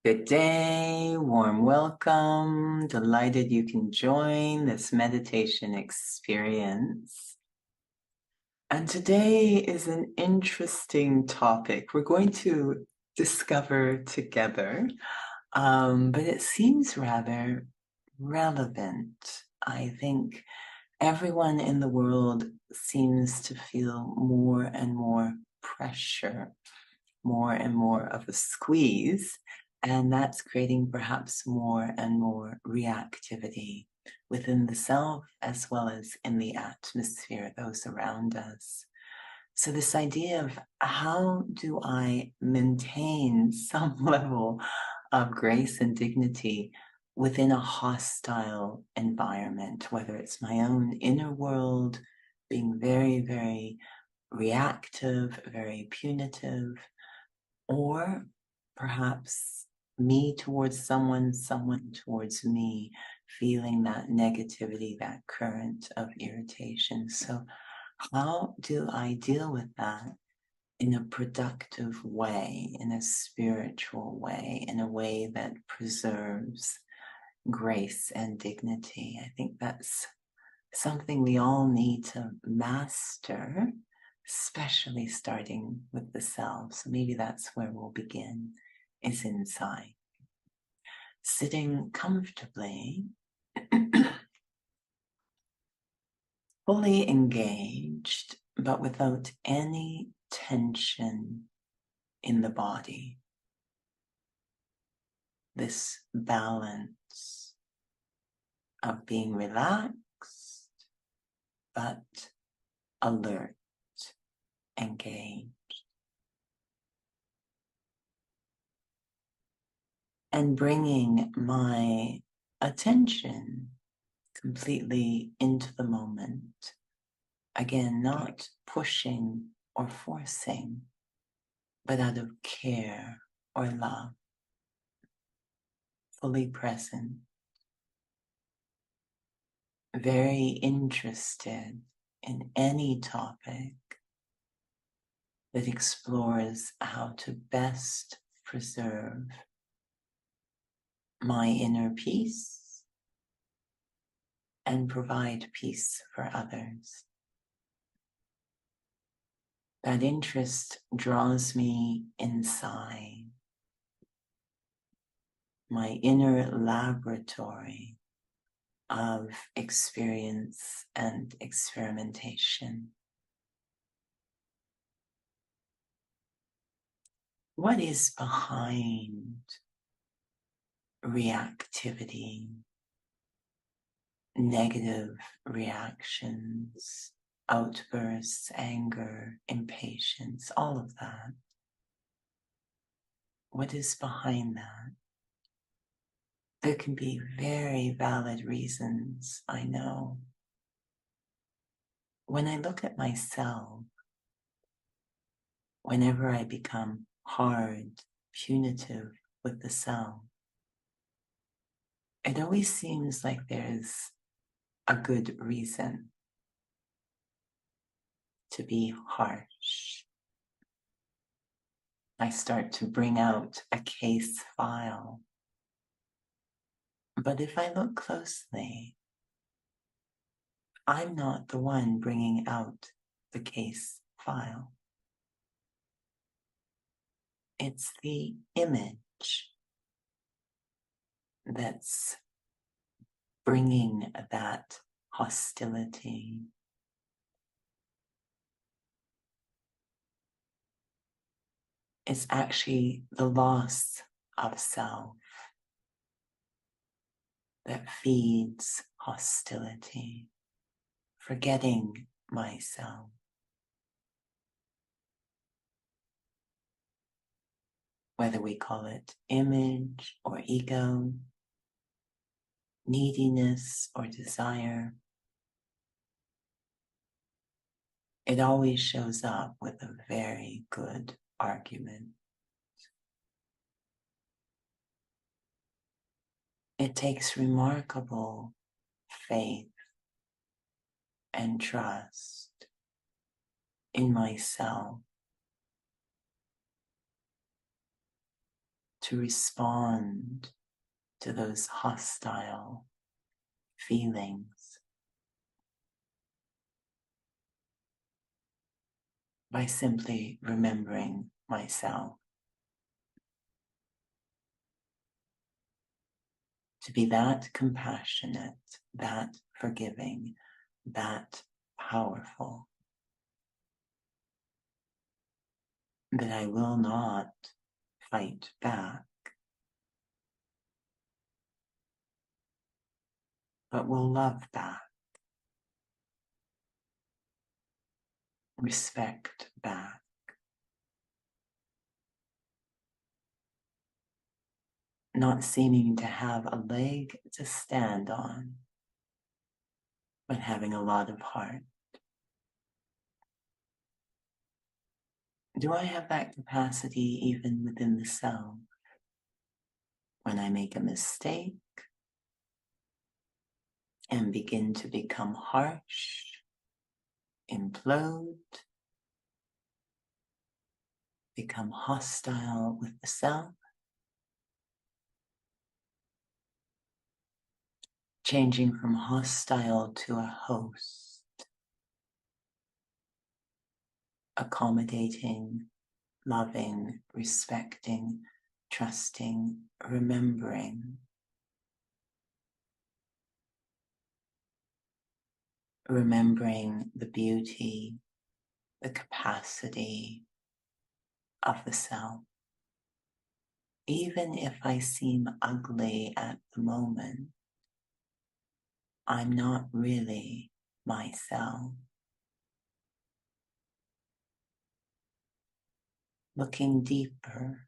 Good day, warm welcome. Delighted you can join this meditation experience. And today is an interesting topic we're going to discover together, but it seems rather relevant. I think everyone in the world seems to feel more and more pressure, more and more of a squeeze, and that's creating perhaps more and more reactivity within the self as well as in the atmosphere, those around us. So this idea of how do I maintain some level of grace and dignity within a hostile environment, whether it's my own inner world being very, very reactive, very punitive, or perhaps me towards someone, someone towards me, feeling that negativity, that current of irritation. So how do I deal with that in a productive way, in a spiritual way, in a way that preserves grace and dignity? I think that's something we all need to master, especially starting with the self. So maybe that's where we'll begin, is inside. Sitting comfortably, fully engaged, but without any tension in the body. This balance of being relaxed, but alert, engaged. And bringing my attention completely into the moment. Again, not pushing or forcing, but out of care or love. Fully present. Very interested in any topic that explores how to best preserve my inner peace and provide peace for others. That interest draws me inside, my inner laboratory of experience and experimentation. What is behind reactivity, negative reactions, outbursts, anger, impatience, all of that? What is behind that? There can be very valid reasons, I know. When I look at myself, whenever I become hard, punitive with the self, it always seems like there's a good reason to be harsh. I start to bring out a case file. But if I look closely, I'm not the one bringing out the case file. It's the image that's bringing that hostility. It's actually the loss of self that feeds hostility, forgetting myself. Whether we call it image or ego, neediness or desire, it always shows up with a very good argument. It takes remarkable faith and trust in myself to respond to those hostile feelings by simply remembering myself. To be that compassionate, that forgiving, that powerful, that I will not fight back, but will love back, respect back, not seeming to have a leg to stand on, but having a lot of heart. Do I have that capacity even within the self? When I make a mistake and begin to become harsh, implode, become hostile with the self, changing from hostile to a host, accommodating, loving, respecting, trusting, remembering the beauty, the capacity of the self. Even if I seem ugly at the moment, I'm not really myself. Looking deeper,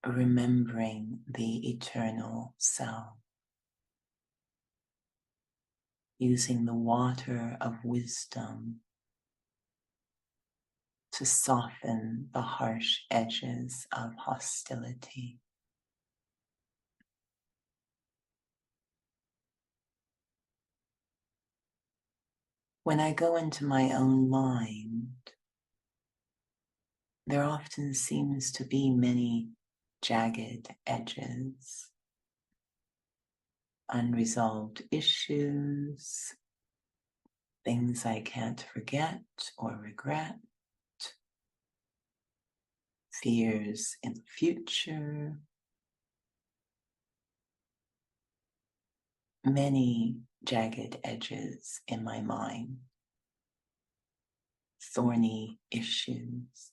remembering the eternal self, using the water of wisdom to soften the harsh edges of hostility. When I go into my own mind, there often seems to be many jagged edges, unresolved issues, things I can't forget or regret, fears in the future, many jagged edges in my mind, thorny issues.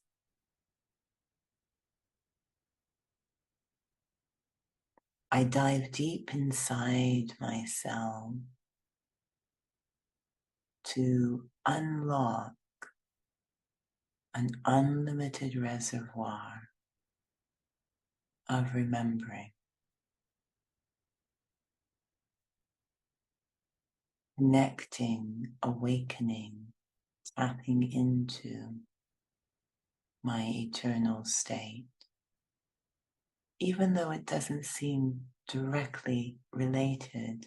I dive deep inside myself to unlock an unlimited reservoir of remembering, connecting, awakening, tapping into my eternal state. Even though it doesn't seem directly related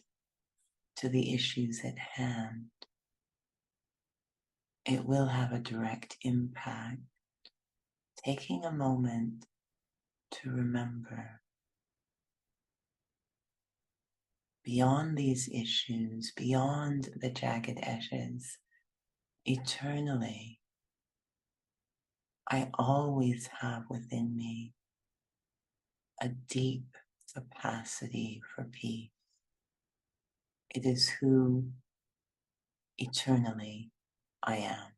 to the issues at hand, it will have a direct impact. Taking a moment to remember, beyond these issues, beyond the jagged edges, eternally, I always have within me a deep capacity for peace. It is who eternally I am.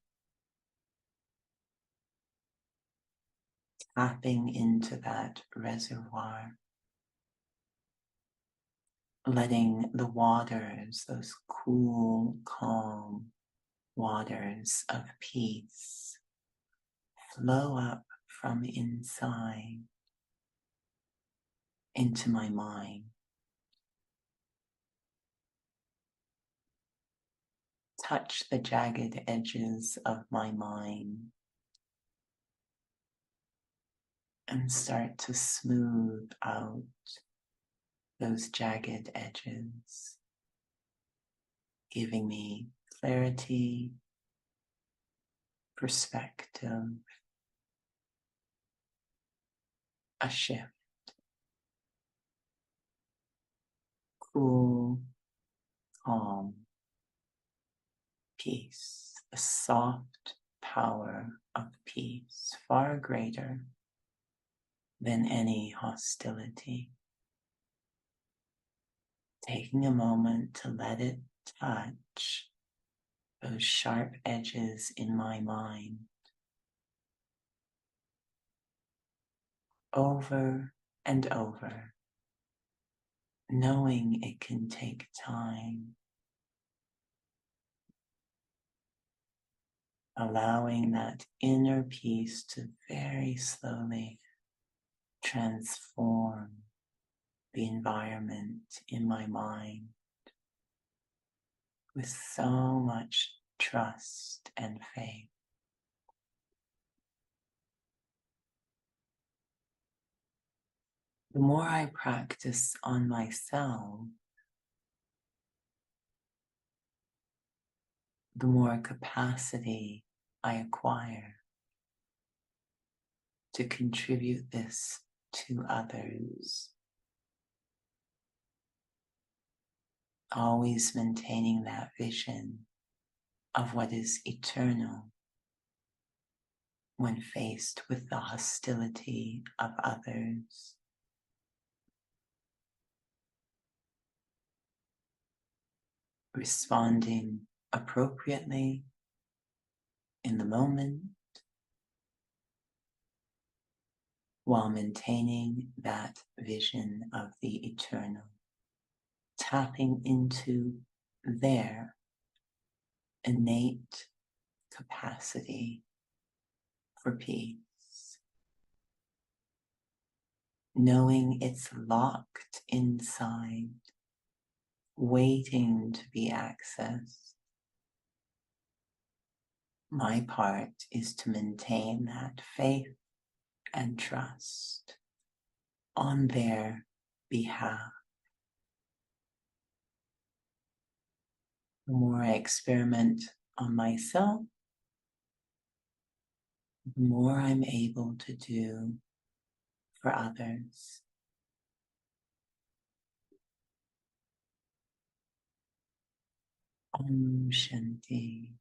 Tapping into that reservoir, letting the waters, those cool, calm waters of peace, flow up from inside into my mind. Touch the jagged edges of my mind and start to smooth out those jagged edges, giving me clarity, perspective, a shift, cool, calm, peace, a soft power of peace, far greater than any hostility. Taking a moment to let it touch those sharp edges in my mind, over and over, knowing it can take time, allowing that inner peace to very slowly transform the environment in my mind with so much trust and faith. The more I practice on myself, the more capacity I acquire to contribute this to others. Always maintaining that vision of what is eternal when faced with the hostility of others. Responding appropriately in the moment while maintaining that vision of the eternal, tapping into their innate capacity for peace, knowing it's locked inside, waiting to be accessed. My part is to maintain that faith and trust on their behalf. The more I experiment on myself, the more I'm able to do for others. Om Shanti.